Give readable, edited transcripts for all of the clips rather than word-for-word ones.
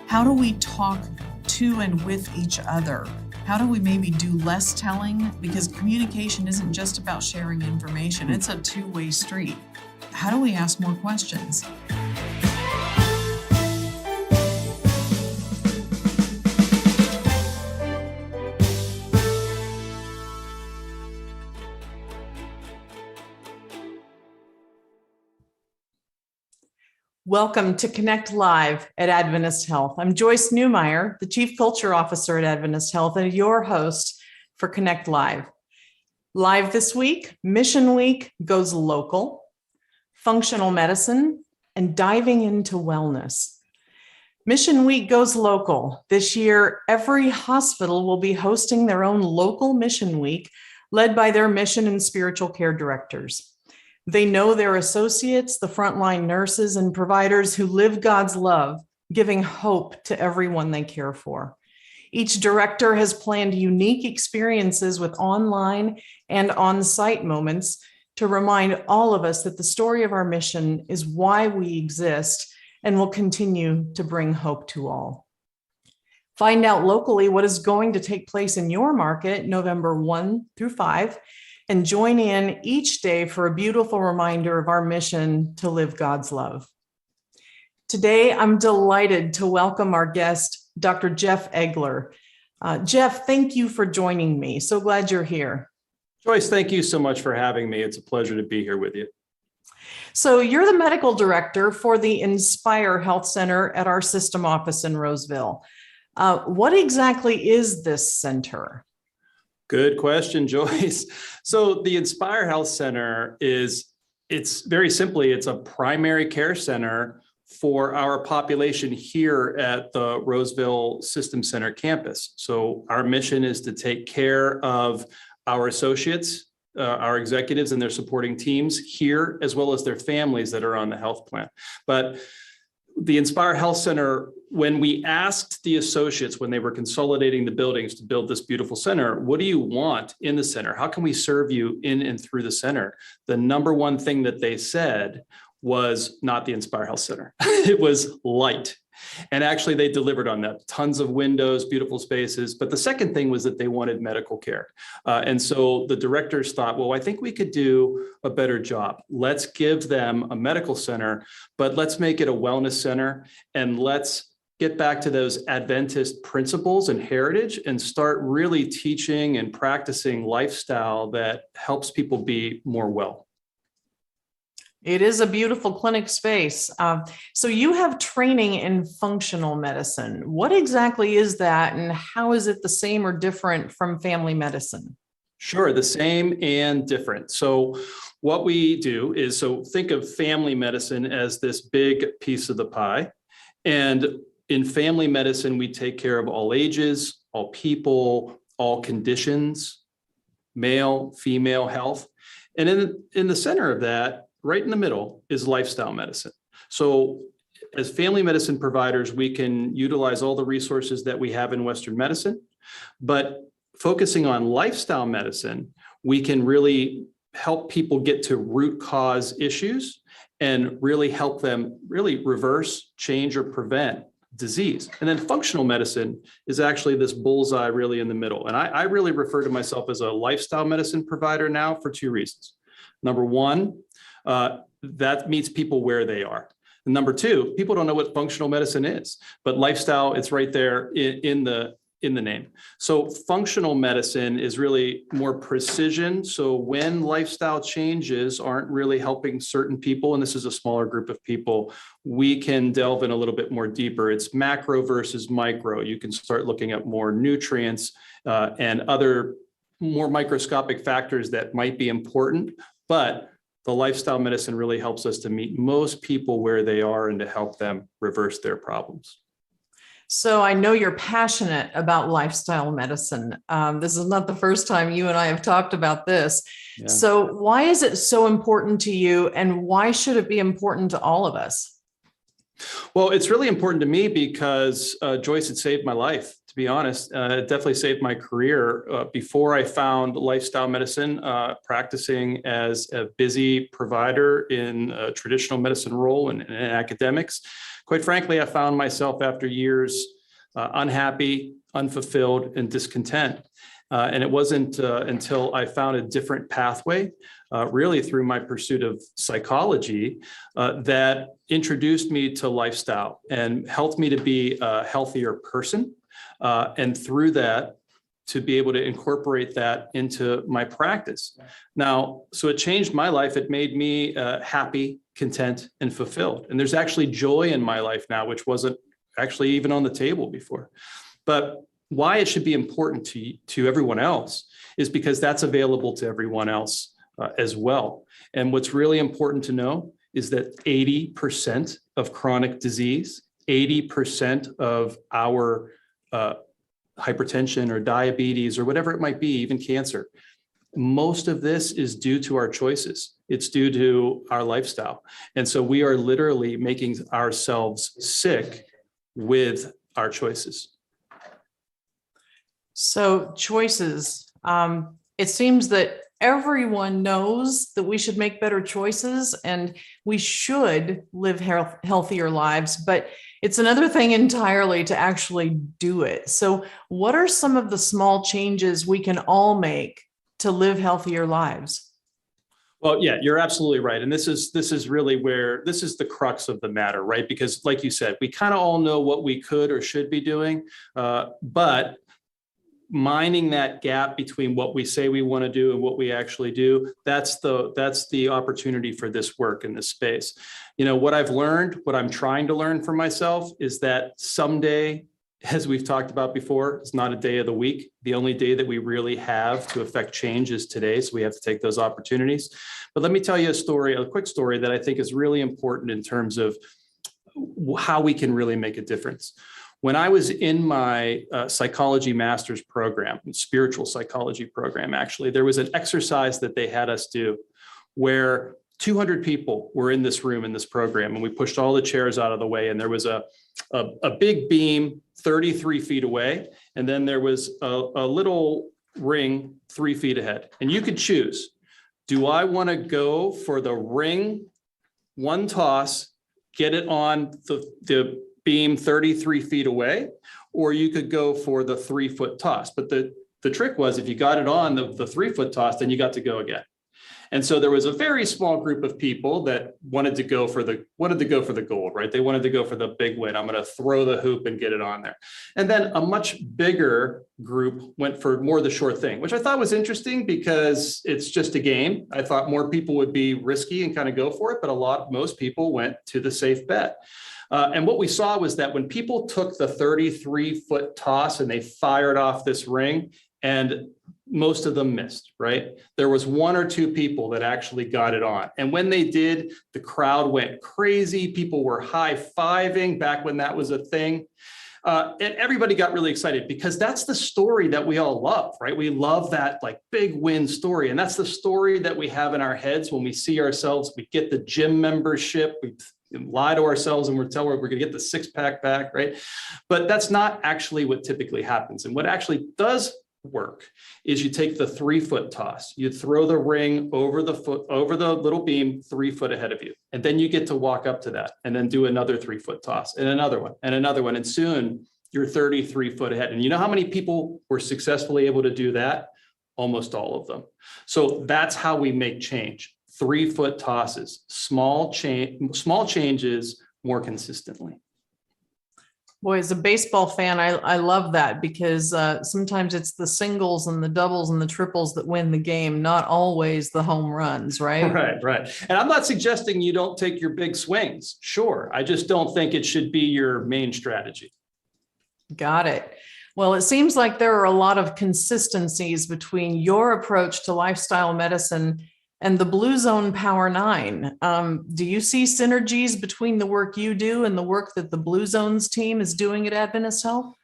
How do we talk to and with each other? How do we maybe do less telling? Because communication isn't just about sharing information, it's a two-way street. How do we ask more questions? Welcome to Connect Live at Adventist Health. I'm Joyce Newmyer, the Chief Culture Officer at Adventist Health, and your host for Connect Live. Live this week, Mission Week goes local, functional medicine, and diving into wellness. Mission Week goes local. This year, every hospital will be hosting their own local Mission Week, led by their mission and spiritual care directors. They know their associates, the frontline nurses and providers who live God's love, giving hope to everyone they care for. Each director has planned unique experiences with online and on-site moments to remind all of us that the story of our mission is why we exist and will continue to bring hope to all. Find out locally what is going to take place in your market November 1 through 5, and join in each day for a beautiful reminder of our mission to live God's love. Today, I'm delighted to welcome our guest, Dr. Jeff Egler. Jeff, thank you for joining me. So glad you're here. Joyce, thank you so much for having me. It's a pleasure to be here with you. So you're the medical director for the Inspire Health Center at our system office in Roseville. What exactly is this center? Good question, Joyce. So the Inspire Health Center it's very simply, it's a primary care center for our population here at the Roseville System Center campus. So our mission is to take care of our associates, our executives and their supporting teams here, as well as their families that are on the health plan. But the Inspire Health Center, when we asked the associates when they were consolidating the buildings to build this beautiful center, what do you want in the center? How can we serve you in and through the center? The number one thing that they said was not the Inspire Health Center. It was light. And actually they delivered on that. Tons of windows, beautiful spaces. But the second thing was that they wanted medical care. And so the directors thought, well, I think we could do a better job. Let's give them a medical center, but let's make it a wellness center. And let's get back to those Adventist principles and heritage and start really teaching and practicing lifestyle that helps people be more well. It is a beautiful clinic space. So you have training in functional medicine. What exactly is that, and how is it the same or different from family medicine? Sure, the same and different. So what we do is, so think of family medicine as this big piece of the pie. And in family medicine, we take care of all ages, all people, all conditions, male, female health. And in the center of that, right in the middle, is lifestyle medicine. So as family medicine providers, we can utilize all the resources that we have in Western medicine, but focusing on lifestyle medicine, we can really help people get to root cause issues and really help them really reverse, change, or prevent disease. And then functional medicine is actually this bullseye really in the middle. And I really refer to myself as a lifestyle medicine provider now for two reasons. Number one, that meets people where they are. And number two, people don't know what functional medicine is, but lifestyle, it's right there in the name. So functional medicine is really more precision. So when lifestyle changes aren't really helping certain people, and this is a smaller group of people, we can delve in a little bit more deeper. It's macro versus micro. You can start looking at more nutrients and other more microscopic factors that might be important, but the lifestyle medicine really helps us to meet most people where they are and to help them reverse their problems. So I know you're passionate about lifestyle medicine. This is not the first time you and I have talked about this. Yeah. So why is it so important to you, and why should it be important to all of us? Well, it's really important to me because Joyce, it saved my life to be honest. It definitely saved my career. Before I found lifestyle medicine, practicing as a busy provider in a traditional medicine role and academics, quite frankly, I found myself after years unhappy, unfulfilled, and discontent. And it wasn't until I found a different pathway, really through my pursuit of psychology, that introduced me to lifestyle and helped me to be a healthier person. And through that, to be able to incorporate that into my practice. Now, so it changed my life. It made me happy, content, and fulfilled. And there's actually joy in my life now, which wasn't actually even on the table before. But why it should be important to everyone else is because that's available to everyone else as well. And what's really important to know is that 80% of chronic disease, 80% of our hypertension or diabetes or whatever it might be, even cancer, most of this is due to our choices. It's due to our lifestyle. And so we are literally making ourselves sick with our choices. So choices, it seems that everyone knows that we should make better choices and we should live healthier lives, but it's another thing entirely to actually do it. So what are some of the small changes we can all make to live healthier lives? Well, yeah, you're absolutely right. And this is really where this is the crux of the matter, right? Because like you said, we kind of all know what we could or should be doing, but mining that gap between what we say we want to do and what we actually do, that's the opportunity for this work in this space. You know, what I've learned, what I'm trying to learn for myself is that someday, as we've talked about before, it's not a day of the week. The only day that we really have to affect change is today. So we have to take those opportunities. But let me tell you a quick story that I think is really important in terms of how we can really make a difference. When I was in my psychology master's program, spiritual psychology program, actually, there was an exercise that they had us do where 200 people were in this room in this program, and we pushed all the chairs out of the way, and there was a big beam 33 feet away, and then there was a little ring 3 feet ahead. And you could choose, do I want to go for the ring, one toss, get it on the beam 33 feet away, or you could go for the 3-foot toss. But the trick was, if you got it on the 3-foot toss, then you got to go again. And so there was a very small group of people that wanted to go for the gold, right? They wanted to go for the big win. I'm going to throw the hoop and get it on there. And then a much bigger group went for more the sure thing, which I thought was interesting because it's just a game. I thought more people would be risky and kind of go for it, but most people went to the safe bet. And what we saw was that when people took the 33-foot toss and they fired off this ring, and most of them missed, right? There was 1 or 2 people that actually got it on. And when they did, the crowd went crazy. People were high-fiving back when that was a thing. And everybody got really excited because that's the story that we all love, right? We love that like big win story. And that's the story that we have in our heads when we see ourselves, we get the gym membership, we lie to ourselves and we're going to get the 6-pack back, right? But that's not actually what typically happens. And what actually does work is you take the 3-foot toss, you throw the ring over the little beam 3 foot ahead of you. And then you get to walk up to that and then do another 3-foot toss and another one and another one. And soon you're 33 foot ahead. And you know how many people were successfully able to do that? Almost all of them. So that's how we make change. 3-foot tosses, small changes more consistently. Boy, as a baseball fan, I love that because sometimes it's the singles and the doubles and the triples that win the game, not always the home runs, right? Right. And I'm not suggesting you don't take your big swings. Sure. I just don't think it should be your main strategy. Got it. Well, it seems like there are a lot of consistencies between your approach to lifestyle medicine and the Blue Zone Power 9. Do you see synergies between the work you do and the work that the Blue Zones team is doing at Adventist Health?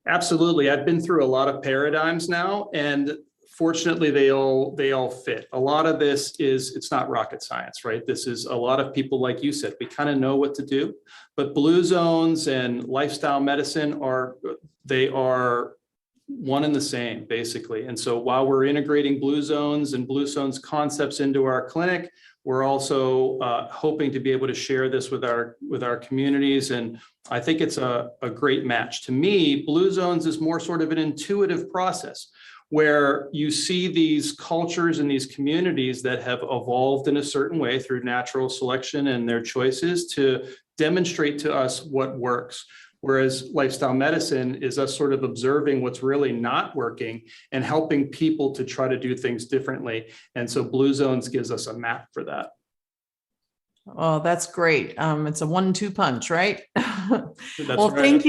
Absolutely. I've been through a lot of paradigms now, and fortunately they all fit. A lot of this it's not rocket science, right? This is a lot of people, like you said, we kind of know what to do, but Blue Zones and lifestyle medicine they are one and the same, basically. And so while we're integrating Blue Zones and Blue Zones concepts into our clinic, we're also hoping to be able to share this with our communities. And I think it's a great match. To me, Blue Zones is more sort of an intuitive process where you see these cultures and these communities that have evolved in a certain way through natural selection and their choices to demonstrate to us what works. Whereas lifestyle medicine is us sort of observing what's really not working and helping people to try to do things differently. And so Blue Zones gives us a map for that. Oh, that's great. It's a 1-2 punch, right? Well, right.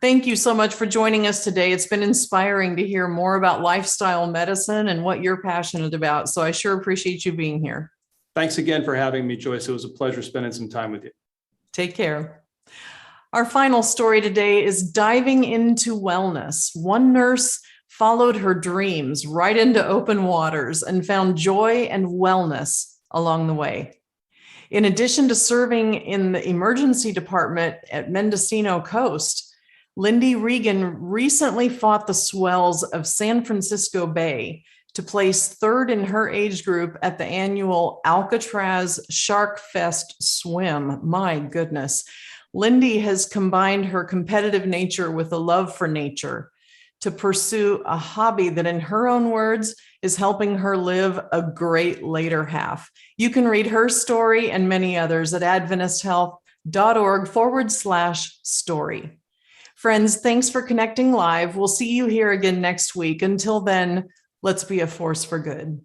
Thank you so much for joining us today. It's been inspiring to hear more about lifestyle medicine and what you're passionate about. So I sure appreciate you being here. Thanks again for having me, Joyce. It was a pleasure spending some time with you. Take care. Our final story today is diving into wellness. One nurse followed her dreams right into open waters and found joy and wellness along the way. In addition to serving in the emergency department at Mendocino Coast, Lindy Regan recently fought the swells of San Francisco Bay to place third in her age group at the annual Alcatraz Shark Fest swim. My goodness. Lindy has combined her competitive nature with a love for nature to pursue a hobby that, in her own words, is helping her live a great later half. You can read her story and many others at adventisthealth.org/story. Friends, thanks for connecting live. We'll see you here again next week. Until then, let's be a force for good.